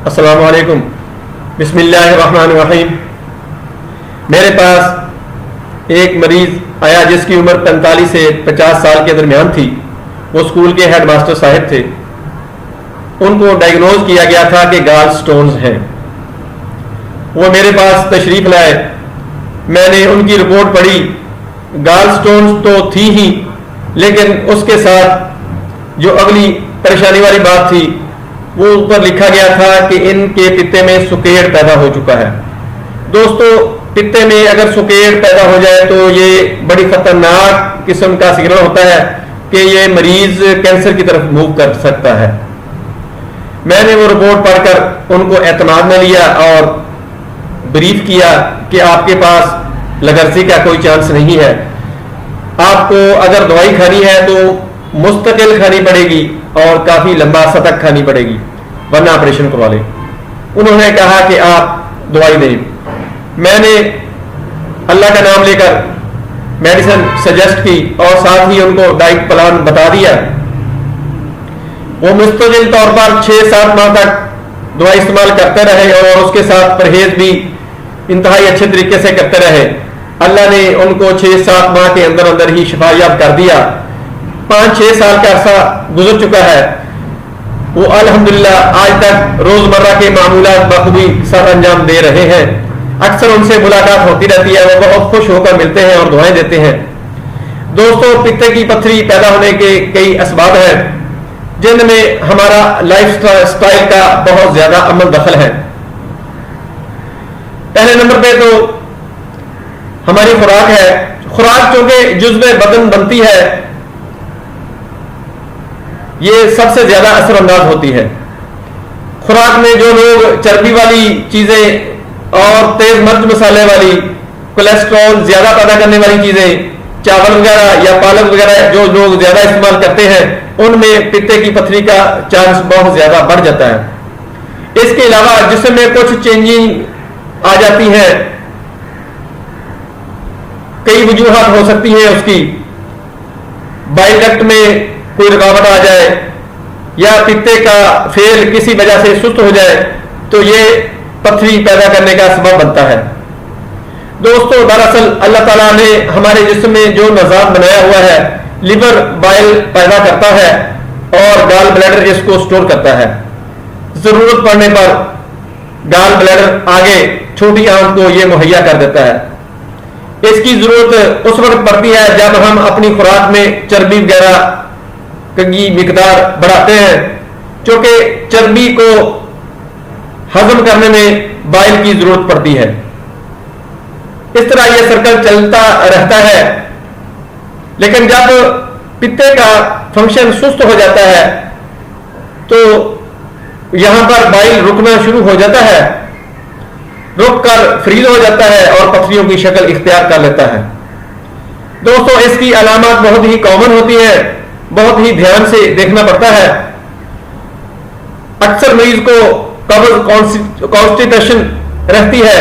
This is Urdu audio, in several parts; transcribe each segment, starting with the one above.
السلام علیکم. بسم اللہ الرحمن الرحیم. میرے پاس ایک مریض آیا جس کی عمر 45 سے 50 سال کے درمیان تھی. وہ اسکول کے ہیڈ ماسٹر صاحب تھے. ان کو ڈائیگنوز کیا گیا تھا کہ گال سٹونز ہیں. وہ میرے پاس تشریف لائے. میں نے ان کی رپورٹ پڑھی. گال سٹونز تو تھی ہی، لیکن اس کے ساتھ جو اگلی پریشانی والی بات تھی وہ اوپر لکھا گیا تھا کہ ان کے پتے میں سکیڑ پیدا ہو چکا ہے. دوستو، پتے میں اگر سکیڑ پیدا ہو جائے تو یہ بڑی خطرناک قسم کا سگنل ہوتا ہے کہ یہ مریض کینسر کی طرف موو کر سکتا ہے. میں نے وہ رپورٹ پڑھ کر ان کو اعتماد میں لیا اور بریف کیا کہ آپ کے پاس لگرسی کا کوئی چانس نہیں ہے. آپ کو اگر دوائی کھانی ہے تو مستقل کھانی پڑے گی اور کافی لمبا عرصہ تک کھانی پڑے گی، ورنہ آپریشن کروا لیں. انہوں نے کہا کہ آپ دوائی دیں. میں نے اللہ کا نام لے کر میڈیسن سجیسٹ کی اور ساتھ ہی ان کو ڈائٹ پلان بتا دیا. وہ مستقل طور پر 6-7 ماہ تک دوائی استعمال کرتے رہے اور اس کے ساتھ پرہیز بھی انتہائی اچھے طریقے سے کرتے رہے. اللہ نے ان کو 6-7 ماہ کے اندر اندر ہی شفا یاب کر دیا. 5-6 سال کا عرصہ گزر چکا ہے. وہ الحمدللہ آج تک روزمرہ کے معمولات بخوبی سر انجام دے رہے ہیں. اکثر ان سے ملاقات ہوتی رہتی ہے. وہ بہت خوش ہو کر ملتے ہیں اور دعائیں دیتے ہیں. دوستوں، پتے کی پتھری پیدا ہونے کے کئی اسباب ہیں جن میں ہمارا لائف سٹائل کا بہت زیادہ عمل دخل ہے. پہلے نمبر پہ تو ہماری خوراک ہے. خوراک چونکہ جزو بدن بنتی ہے، یہ سب سے زیادہ اثر انداز ہوتی ہے. خوراک میں جو لوگ چربی والی چیزیں اور تیز مرچ مسالے والی، کولیسٹرول زیادہ پیدا کرنے والی چیزیں، چاول وغیرہ یا پالک وغیرہ جو لوگ زیادہ استعمال کرتے ہیں، ان میں پتے کی پتھری کا چانس بہت زیادہ بڑھ جاتا ہے. اس کے علاوہ جسم میں کچھ چینجنگ آ جاتی ہے. کئی وجوہات ہو سکتی ہیں اس کی. بائل ڈکٹ میں کوئی رکاوٹ آ جائے یا پتے کا فیل کسی وجہ سے سست ہو جائے تو یہ پتھری پیدا کرنے کا سبب بنتا ہے. دوستو، دراصل اللہ تعالیٰ نے ہمارے جسم میں جو نظام بنایا ہوا ہے، لیور بائل پیدا کرتا ہے اور گال بلیڈر اس کو سٹور کرتا ہے. ضرورت پڑنے پر گال بلیڈر آگے چھوٹی آنت کو یہ مہیا کر دیتا ہے. اس کی ضرورت اس وقت پڑتی ہے جب ہم اپنی خوراک میں چربی وغیرہ کی مقدار بڑھاتے ہیں، چونکہ چربی کو ہضم کرنے میں بائل کی ضرورت پڑتی ہے. اس طرح یہ سرکل چلتا رہتا ہے. لیکن جب پتے کا فنکشن سست ہو جاتا ہے تو یہاں پر بائل رکنا شروع ہو جاتا ہے، رک کر فریز ہو جاتا ہے اور پتھریوں کی شکل اختیار کر لیتا ہے. دوستو، اس کی علامات بہت ہی کامن ہوتی ہیں، بہت ہی دھیان سے دیکھنا پڑتا ہے. اکثر مریض کو قبض کانسٹیپیشن رہتی ہے،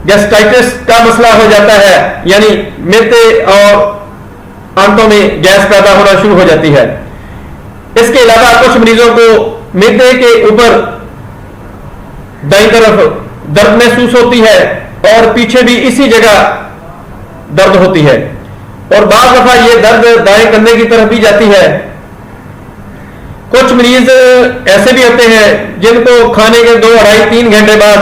گیسٹائٹس کا مسئلہ ہو جاتا ہے، یعنی معدے اور آنتوں میں گیس پیدا ہونا شروع ہو جاتی ہے. اس کے علاوہ کچھ مریضوں کو معدے کے اوپر دائیں طرف درد محسوس ہوتی ہے اور پیچھے بھی اسی جگہ درد ہوتی ہے، اور بعض دفعہ یہ درد دائیں کندھے کی طرف بھی جاتی ہے. کچھ مریض ایسے بھی ہوتے ہیں جن کو کھانے کے 2-2.5-3 گھنٹے بعد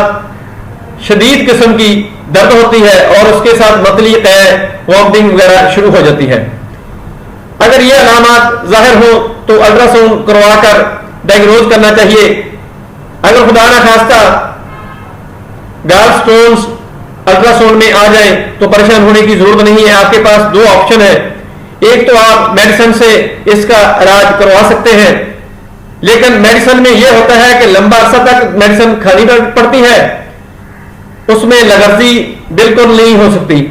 شدید قسم کی درد ہوتی ہے اور اس کے ساتھ متلی قے، وامٹنگ وغیرہ شروع ہو جاتی ہے. اگر یہ علامات ظاہر ہو تو الٹرا ساؤنڈ کروا کر ڈائیگنوز کرنا چاہیے. اگر خدا نہ خواستہ گال سٹونز الٹرا ساؤنڈ میں آ جائیں تو پریشان ہونے کی ضرورت نہیں ہے. آپ کے پاس 2 آپشن ہیں. ایک تو آپ میڈیسن سے اس کا علاج کروا سکتے ہیں، لیکن میڈیسن میں یہ ہوتا ہے کہ لمبا عرصہ تک میڈیسن کھانی پڑتی ہے. اس میں لگرزی بالکل نہیں ہو سکتی،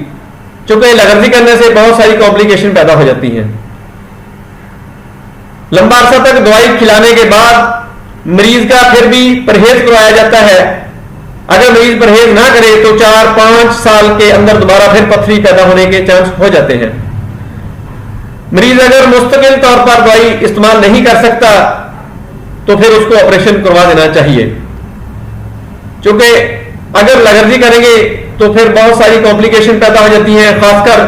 چونکہ لگرزی کرنے سے بہت ساری کمپلیکیشن پیدا ہو جاتی ہیں. لمبا عرصہ تک دوائی کھلانے کے بعد مریض کا پھر بھی پرہیز کروایا جاتا ہے. اگر مریض پرہیز نہ کرے تو 4-5 سال کے اندر دوبارہ پھر پتھری پیدا ہونے کے چانس ہو جاتے ہیں. مریض اگر مستقل طور پر دوائی استعمال نہیں کر سکتا تو پھر اس کو آپریشن کروا دینا چاہیے، چونکہ اگر لگرجی کریں گے تو پھر بہت ساری کمپلیکیشن پیدا ہو جاتی ہیں، خاص کر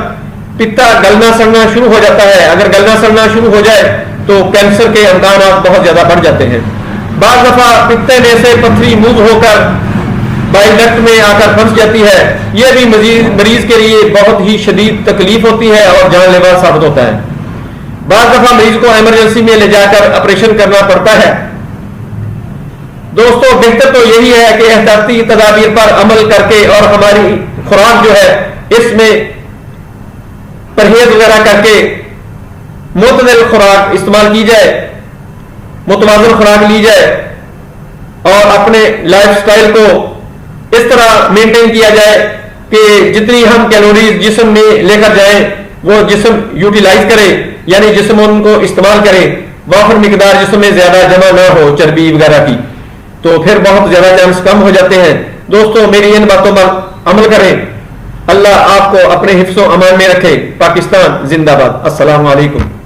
پتا گلنا سڑنا شروع ہو جاتا ہے۔ اگر گلنا سڑنا شروع ہو جائے تو کینسر کے امکانات بہت زیادہ بڑھ جاتے ہیں۔ بعض دفعہ پتے میں سے پتھری موو ہو کر بائل ڈکٹ میں آ کر پھنس جاتی ہے، یہ بھی مریض کے لیے بہت ہی شدید تکلیف ہوتی ہے اور جان لیوا ثابت ہوتا ہے۔ بعض دفعہ مریض کو ایمرجنسی میں لے جا کر آپریشن کرنا پڑتا ہے۔ دوستو بہتر تو یہی ہے کہ احتیاطی تدابیر پر عمل کر کے اور ہماری خوراک جو ہے اس میں پرہیز وغیرہ کر کے معتدل خوراک استعمال کی جائے، متوازن خوراک لی جائے اور اپنے لائف سٹائل کو اس طرح مینٹین کیا جائے کہ جتنی ہم کیلوریز جسم میں لے کر جائیں وہ جسم یوٹیلائز کرے، یعنی جسم ان کو استعمال کرے، وافر مقدار جسم میں زیادہ جمع نہ ہو چربی وغیرہ کی، تو پھر بہت زیادہ چانس کم ہو جاتے ہیں۔ دوستو میری ان باتوں پر عمل کریں، اللہ آپ کو اپنے حفظ و امان میں رکھے۔ پاکستان زندہ باد۔ السلام علیکم۔